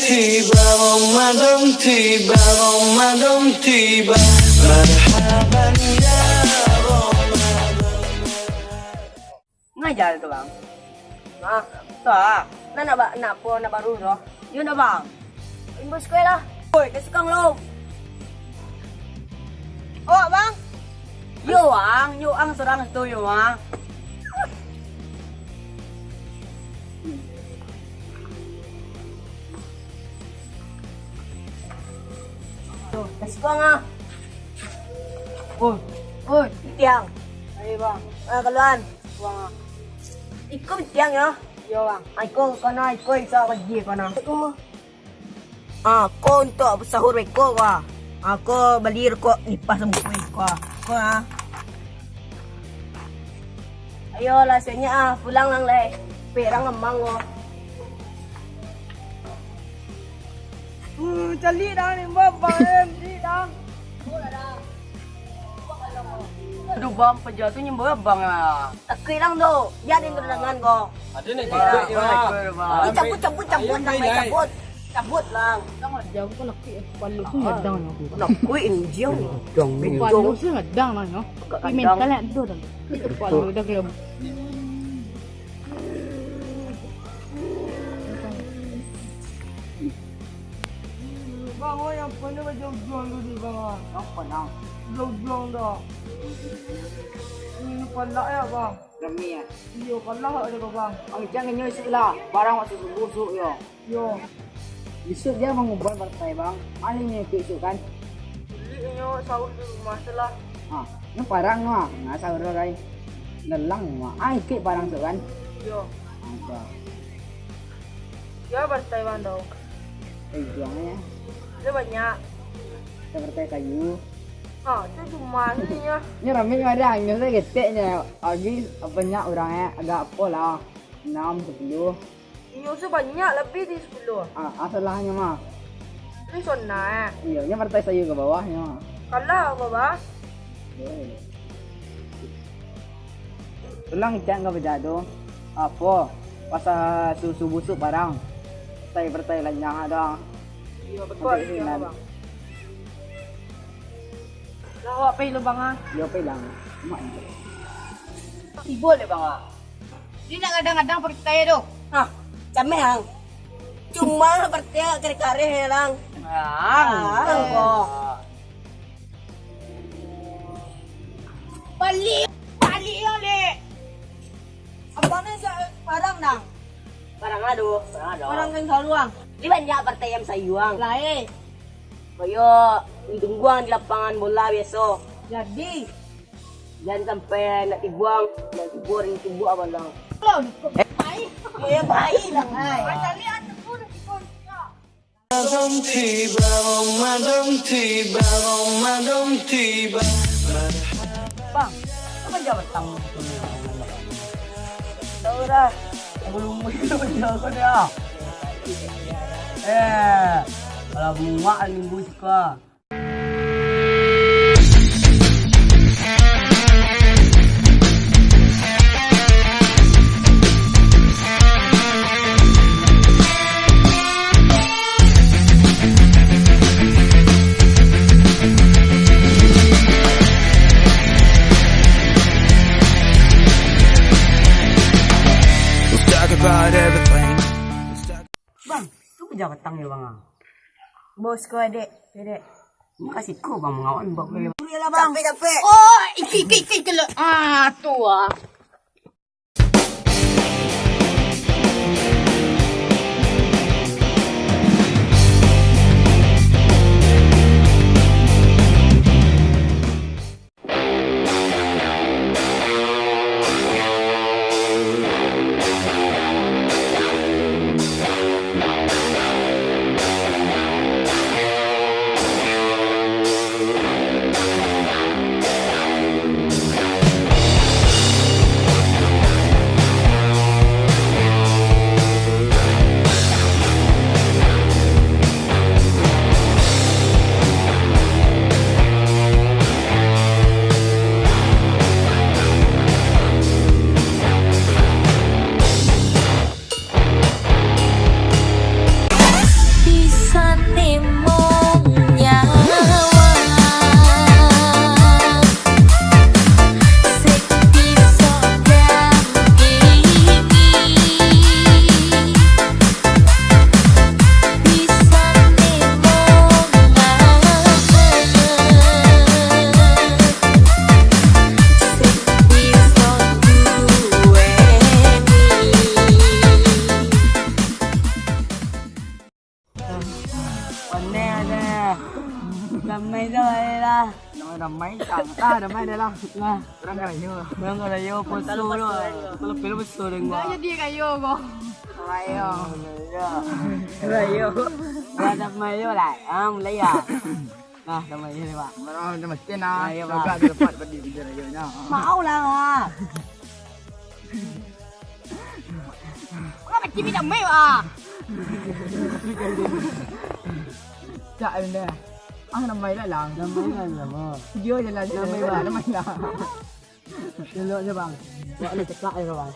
tiba, Ramadan tiba, Ramadan tiba. Marhaban ya Ramadan. Ngajar tu bang. Ah, tu ah. Nak apa nak baru tu? You nak bang? Imbus kue lah. Oi, kasi kang lo. Oh, bang. Yo ang serang tu yo ah. Tu, kasi kang ah. Oi, tiang. Ayo bang. Keluar. Bang. Ikut tiang ya. Yo bang. Aku isa kerja kana. Aku untuk sahur ko wa. Aku beli rokok lipas buku ko. Ko ah. Ayo lah sebenarnya pulang lang le. Perang ngembang ko. Cali dah ni babang di dah. Aduh bang, pejatuhnya babang ah. Takui lang do. Jadi dengan ko. Ada nak ikut ya. Cabut. Cabut lang. Jauh ko laki palu tu ngadang aku. Nakui injil. Palu tu ngadang lah no. Mental lah tu dah. Palu dah kira. Bang, yang mana jauh-jauh dulu ni bang? Apa nang? Jauh-jauh dah. Ini palak ya bang. Rami ya. Yo palak ada bang. Ang jangan nyoy sila. Barang masih busuk yo. Yo. Besok dia mengubah partai bang. Mana ni besok kan? Beli nyo sahur di rumah selah. Ha, ni parang mah. Ngasa ora rai. Nelang mah. Ai ke parang tu kan? Yo. Apa? Ya partai bang dong. Juangnya Dia banyak. seperti kayu. Ha, itu cuma ni nya. Ni ramai ada yang saya geteknya. Agi banyak orangnya agak apa lah. 6 10. Nyo sebanyak lebih di 10. Ah, asalahnya mah. Ini sonna. Iya, nya partai saya ke bawahnya mah. Kalah baba. Tulang cak enggak berjado. Apa? Pasal susu busuk barang. Partai lainnya ada. Iya betul ya bang. Lawak pay lo bang ah. Yo pe lang. Mak. Ibo le bang ah. Di nak kadang-kadang percaya tu. Ha, cameh hang. Cuma percaya kare-kare lang. Hang ko. Bali yang le. Apa na sa parang nang? Parang ado. Parang kang saluang. Di banyak partai yang sayuang. Lae. Kayo, ditungguan di lapangan bola besok. Jadi, jangan sampai nak dibuang dan tibur yang tubuh apa lang. Baik. Ya baik lang ay. Pasalian pun Ramadan tiba, Ramadan tiba, Ramadan tiba. Bang, apa jawab tamu itu? Tahu dah. Belum mesti menjaga dia. Kalau muak minggu suka. About everything. Bang, tu pejabat tang ya bang. Bos ko adek. Makasih ko bang mengawan bang. Iyalah bang. Capek. Oh, iki kelo. Ah, tu ah. Damay lah. Ramai dah lah. Orang kayu. Orang kayu poso lo. Kalau film poso dengan. Enggak jadi kayo ko. Kayu. Kayu. Ada mayo lah. Mulai ya. Nah, damai ni pak. Orang dah mesti nak. Ayo, Juga Pak. dia dapat bagi video rayunya. Mau lah nga. Nga macam ni damay ah. Tak ada. Ramai dah lang. Damai lah bang. Video je lah. Ramai lah. Elok je bang. Ya ni ceklak je bang.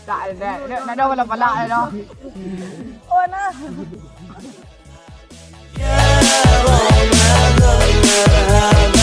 Tak ada. Nak dah wala pala dah. Oh na. يا رمضان